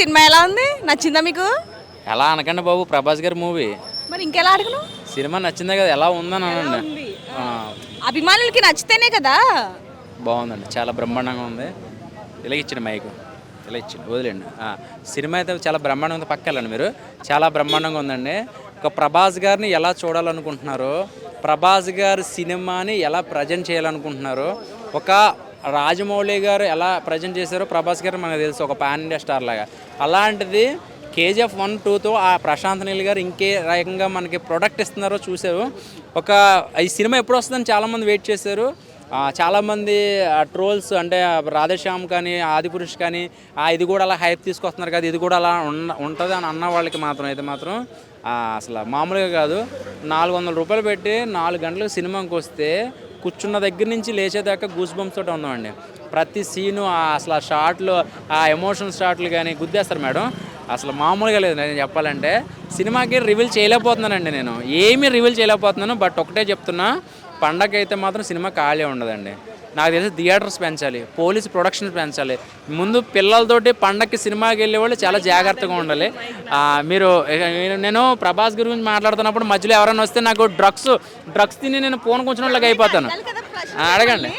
Cinema ఎలా ఉంది? నచ్చిందా మీకు? ఎలా అనకండి బాబు, ప్రభాస్ గారి మూవీ. మరి ఇంకెలా అడగను? సినిమా నచ్చిందే కదా, ఎలా ఉందని అనండి. అభిమానులకి నచ్చితేనే కదా. బాగుందండి, చాలా బ్రహ్మాండంగా ఉంది. ఇలా ఇచ్చిన మైకు, ఇలా ఇచ్చింది, వదిలేండి. సినిమా అయితే చాలా బ్రహ్మాండంగా ఉంది. పక్క వెళ్ళండి మీరు. చాలా బ్రహ్మాండంగా ఉందండి. ఒక ప్రభాస్ గారిని ఎలా చూడాలనుకుంటున్నారో, ప్రభాస్ గారి సినిమాని ఎలా ప్రజెంట్ చేయాలనుకుంటున్నారో, ఒక రాజమౌళి గారు ఎలా ప్రజెంట్ చేశారో ప్రభాస్ గారు మనకు తెలుసు, ఒక పాన్ ఇండియా స్టార్ లాగా. అలాంటిది కేజీఎఫ్ 1, 2తో ఆ ప్రశాంత్ నీల్ గారు ఇంకే రకంగా మనకి ప్రొడక్ట్ ఇస్తున్నారో చూశారు. ఈ సినిమా ఎప్పుడు వస్తుందని చాలామంది వెయిట్ చేశారు. చాలామంది ట్రోల్స్ అంటే రాధేశ్యామ్ కానీ ఆదిపురుష్ కానీ ఇది కూడా అలా హైప్ తీసుకొస్తున్నారు కదా, ఇది కూడా అలా ఉంటుంది అని అన్న వాళ్ళకి మాత్రం అయితే మాత్రం అసలు మామూలుగా కాదు. 400 రూపాయలు పెట్టి 4 గంటలకు సినిమాకి వస్తే కూర్చున్న దగ్గర నుంచి లేచేదాకా గూస్ బంప్స్ తోటి ఉందామండి. ప్రతి సీను అసలు ఆ షాట్లు, ఆ ఎమోషనల్ షాట్లు కానీ గుద్దేస్తారు మేడం. అసలు మామూలుగా లేదు. నేను చెప్పాలంటే సినిమాకి రివీల్ చేయలేకపోతున్నానండి, నేను ఏమీ రివీల్ చేయలేకపోతున్నాను. బట్ ఒకటే చెప్తున్నా, పండగ అయితే మాత్రం సినిమా ఖాళీ ఉండదండి. నాకు తెలిసి థియేటర్స్ పెంచాలి, పోలీస్ ప్రొడక్షన్స్ పెంచాలి. ముందు పిల్లలతోటి పండగకి సినిమాకి వెళ్ళే వాళ్ళు చాలా జాగ్రత్తగా ఉండాలి. నేను ప్రభాస్ గురించి మాట్లాడుతున్నప్పుడు మధ్యలో ఎవరైనా వస్తే నాకు డ్రగ్స్ తిని నేను ఫోన్ కొంచెం వాళ్ళకి అయిపోతాను. అడగండి.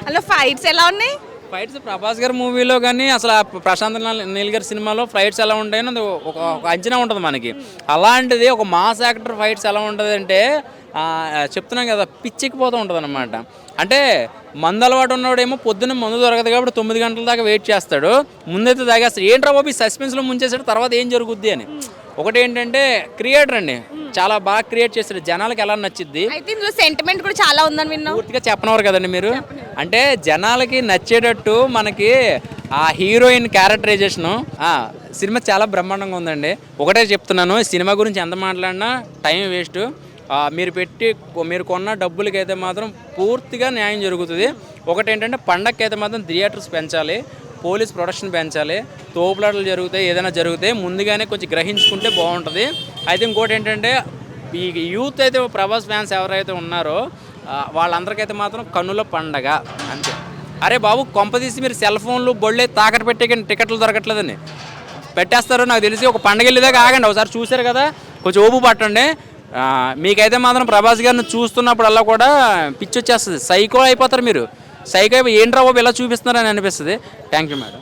అలా ఫైట్స్ ఎలా ఉన్నాయి? ఫైట్స్ ప్రభాస్ గారి మూవీలో కానీ అసలు ప్రశాంత్ నీల్ గారి సినిమాలో ఫైట్స్ ఎలా ఉంటాయని ఒక అంచనా ఉంటుంది మనకి. అలాంటిది ఒక మాస్ యాక్టర్ ఫైట్స్ ఎలా ఉంటుంది అంటే చెప్తున్నాం కదా, పిచ్చెక్కిపోతూ ఉంటుంది అనమాట. అంటే మందు అలవాటు ఉన్నవాడేమో పొద్దున్న మందు దొరకదు కాబట్టి 9 గంటల దాకా వెయిట్ చేస్తాడు. ముందైతే తాగేస్తాడు. ఏంట్రా బాబు సస్పెన్స్లో ముంచేసాడు, తర్వాత ఏం జరుగుద్ది అని. ఒకటి ఏంటంటే క్రియేటర్ అండి, చాలా బాగా క్రియేట్ చేస్తాడు, జనాలకి ఎలా నచ్చిద్ది. అయితే ఇందులో సెంటిమెంట్ కూడా చాలా ఉందని విన్నా. పూర్తిగా చెప్పనవారు కదండి మీరు. అంటే జనాలకి నచ్చేటట్టు మనకి ఆ హీరోయిన్ క్యారెక్టరైజేషను సినిమా చాలా బ్రహ్మాండంగా ఉందండి. ఒకటే చెప్తున్నాను, సినిమా గురించి ఎంత మాట్లాడినా టైం వేస్ట్. మీరు కొన్న డబ్బులకి అయితే మాత్రం పూర్తిగా న్యాయం జరుగుతుంది. ఒకటి ఏంటంటే పండగకి అయితే మాత్రం థియేటర్స్ పెంచాలి, పోలీస్ ప్రొడక్షన్ పెంచాలి, తోపులాటలు జరుగుతాయి, ఏదైనా జరుగుతాయి ముందుగానే కొంచెం గ్రహించుకుంటే బాగుంటుంది. అయితే ఇంకోటి ఏంటంటే ఈ యూత్ అయితే ప్రభాస్ ఫ్యాన్స్ ఎవరైతే ఉన్నారో వాళ్ళందరికైతే మాత్రం కన్నుల పండగ అంతే. అరే బాబు, కొంపదీసి మీరు సెల్ ఫోన్లు బొళ్ళే తాకట్టు పెట్టే కానీ టికెట్లు దొరకట్లేదని పెట్టేస్తారు. నాకు తెలిసి ఒక పండగ వెళ్ళేదాకా ఆగండి. ఒకసారి చూశారు కదా, కొంచెం ఓపు పట్టండి. మీకైతే మాత్రం ప్రభాస్ గారిని చూస్తున్నప్పుడల్లా కూడా పిచ్చి వచ్చేస్తుంది, సైకో అయిపోతారు మీరు. సైకో ఏంట్రా బాబు ఇలా చూపిస్తున్నారని అనిపిస్తుంది. Thank you madam.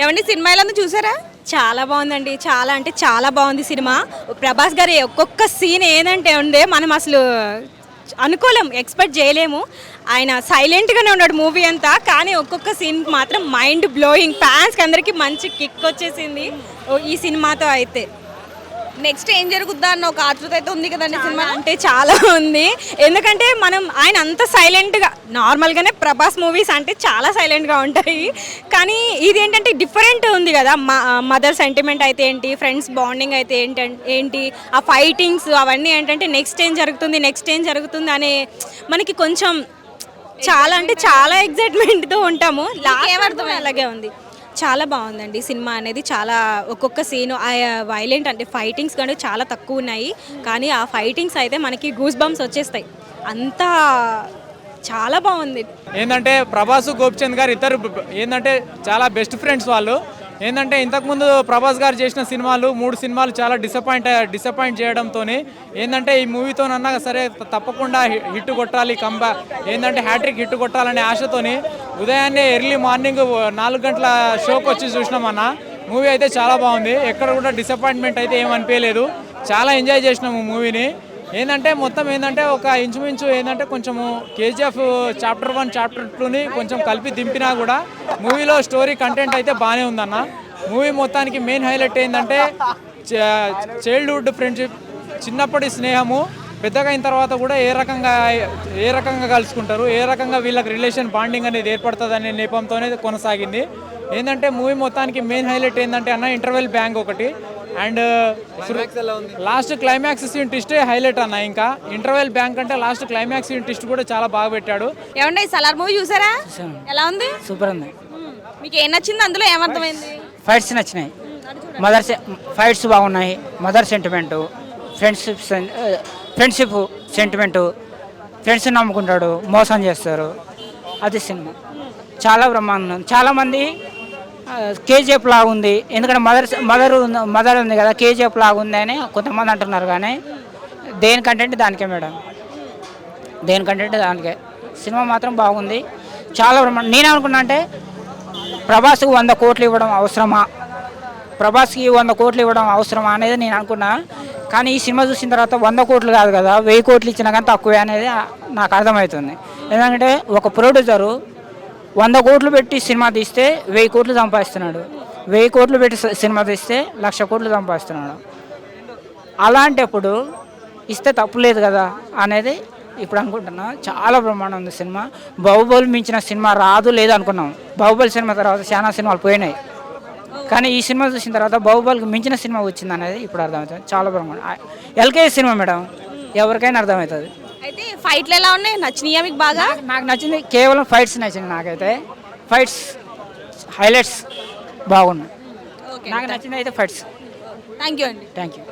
ఏమండి సినిమా ఎలా చూసారా? చాలా బాగుందండి, చాలా అంటే చాలా బాగుంది సినిమా. ప్రభాస్ గారి ఒక్కొక్క సీన్ ఏదంటే ఉండే మనం అసలు అనుకోలేము, ఎక్స్పెక్ట్ చేయలేము. ఆయన సైలెంట్గానే ఉన్నాడు మూవీ అంతా, కానీ ఒక్కొక్క సీన్ మాత్రం మైండ్ బ్లోయింగ్. ఫ్యాన్స్కి అందరికీ మంచి కిక్ వచ్చేసింది ఈ సినిమాతో. అయితే నెక్స్ట్ ఏం జరుగుద్దా అన్న ఒక ఆతృత అయితే ఉంది కదండి సినిమా అంటే. చాలా ఉంది, ఎందుకంటే ఆయన అంత సైలెంట్గా, నార్మల్గానే ప్రభాస్ మూవీస్ అంటే చాలా సైలెంట్గా ఉంటాయి, కానీ ఇది ఏంటంటే డిఫరెంట్ ఉంది కదా. మదర్ సెంటిమెంట్ అయితే ఏంటి, ఫ్రెండ్స్ బాండింగ్ అయితే ఏంటి, ఆ ఫైటింగ్స్ అవన్నీ ఏంటంటే నెక్స్ట్ ఏం జరుగుతుంది అనే మనకి కొంచెం చాలా అంటే చాలా ఎగ్జైట్మెంట్తో ఉంటాము. లాస్ట్ అలాగే ఉంది. చాలా బాగుందండి సినిమా అనేది. చాలా ఒక్కొక్క సీను వైలెంట్ అంటే ఫైటింగ్స్ కానీ చాలా తక్కువ ఉన్నాయి, కానీ ఆ ఫైటింగ్స్ అయితే మనకి గూస్ బంప్స్ వచ్చేస్తాయి. అంతా చాలా బాగుంది. ఏంటంటే ప్రభాస్ గోపిచంద్ గారు ఇద్దరు ఏంటంటే చాలా బెస్ట్ ఫ్రెండ్స్ వాళ్ళు. ఏంటంటే ఇంతకుముందు ప్రభాస్ గారు చేసిన సినిమాలు 3 సినిమాలు చాలా డిసప్పాయింట్ చేయడంతో ఏంటంటే ఈ మూవీతోనన్నా సరే తప్పకుండా హిట్ కొట్టాలి, ఏంటంటే హ్యాట్రిక్ హిట్ కొట్టాలనే ఆశతోని ఉదయాన్నే ఎర్లీ మార్నింగ్ 4 గంటల షోకి వచ్చి చూసినామన్న. మూవీ అయితే చాలా బాగుంది, ఎక్కడ కూడా డిసప్పాయింట్మెంట్ అయితే ఏమనిపించలేదు. చాలా ఎంజాయ్ చేసినాము మూవీని. ఏంటంటే మొత్తం ఏంటంటే ఒక ఇంచుమించు ఏంటంటే కొంచెము కేజీఎఫ్ చాప్టర్ 1 చాప్టర్ 2ని కొంచెం కలిపి దింపినా కూడా మూవీలో స్టోరీ కంటెంట్ అయితే బాగానే ఉందన్న. మూవీ మొత్తానికి మెయిన్ హైలైట్ ఏంటంటే చైల్డ్హుడ్ ఫ్రెండ్షిప్, చిన్నప్పటి స్నేహము పెద్దగా అయిన తర్వాత కూడా ఏ రకంగా కలుసుకుంటారు, ఏ రకంగా వీళ్ళకి రిలేషన్ బాండింగ్ అనేది ఏర్పడుతుంది అనే నేపంతోనే కొనసాగింది. ఏంటంటే మూవీ మొత్తానికి మెయిన్ హైలైట్ ఏంటంటే అన్న ఇంటర్వెల్ బ్యాంక్ ఒకటి, and last climax scene twist highlight అన్న. ఇంకా ఇంటర్వెల్ బ్యాంక్ అంటే లాస్ట్ క్లైమాక్స్ సీన్ ట్విస్ట్ కూడా చాలా బాగా పెట్టాడు. ఏమండి సలార్ మూవీ చూసారా? ఎలా ఉంది? సూపర్ ఉంది. మీకు ఏం నచ్చింది, అందులో ఏమర్థమైంది? ఫైట్స్ నచ్చినాయి, ఫైట్స్ బాగున్నాయి, mother sentiment, friendship sentiment, friends నమ్ముకుంటాడు, మోసం చేస్తారు, అది సినిమా చాలా బ్రహ్మాండం. చాలామంది కేజీఎఫ్ లాగా ఉంది. ఎందుకంటే మదర్ ఉంది కదా, కేజీఎఫ్ లాగా ఉంది అని కొంతమంది అంటున్నారు. కానీ దేని కంటెంట్ దానికే మేడం, దేని కంటెంట్ దానికే. సినిమా మాత్రం బాగుంది, చాలా బ్రహ్మాండం. నేనేమనుకున్నా అంటే ప్రభాస్కి 100 కోట్లు ఇవ్వడం అవసరమా, ప్రభాస్కి 100 కోట్లు ఇవ్వడం అవసరమా అనేది నేను అనుకున్నా. కానీ ఈ సినిమా చూసిన తర్వాత 100 కోట్లు కాదు కదా, 1000 కోట్లు ఇచ్చినా కానీ తక్కువే అనేది నాకు అర్థమవుతుంది. ఎందుకంటే ఒక ప్రొడ్యూసరు 100 కోట్లు పెట్టి సినిమా తీస్తే 1000 కోట్లు సంపాదిస్తున్నాడు, 1000 కోట్లు పెట్టి సినిమా తీస్తే 1,00,000 కోట్లు సంపాదిస్తున్నాడు. అలాంటప్పుడు ఇస్తే తప్పు లేదు కదా అనేది ఇప్పుడు అనుకుంటున్నా. చాలా బ్రహ్మాండం ఉంది సినిమా. బాహుబలి మించిన సినిమా రాదు లేదు అనుకున్నాం. బాహుబలి సినిమా తర్వాత చాలా సినిమాలు పోయినాయి, కానీ ఈ సినిమా చూసిన తర్వాత బాహుబలికి మించిన సినిమా వచ్చింది అనేది ఇప్పుడు అర్థమవుతుంది. చాలా బ్రహ్మాండం. ఎల్కేజీ సినిమా మేడం, ఎవరికైనా అర్థమవుతుంది. అయితే ఫైట్లు ఎలా ఉన్నాయి, నచ్చినాయా మీకు బాగా? నాకు నచ్చింది కేవలం ఫైట్స్ నచ్చింది. నాకైతే ఫైట్స్ హైలైట్స్ బాగున్నాయి. ఓకే, నాకు నచ్చింది అయితే ఫైట్స్. థ్యాంక్ యూ అండి. Thank you.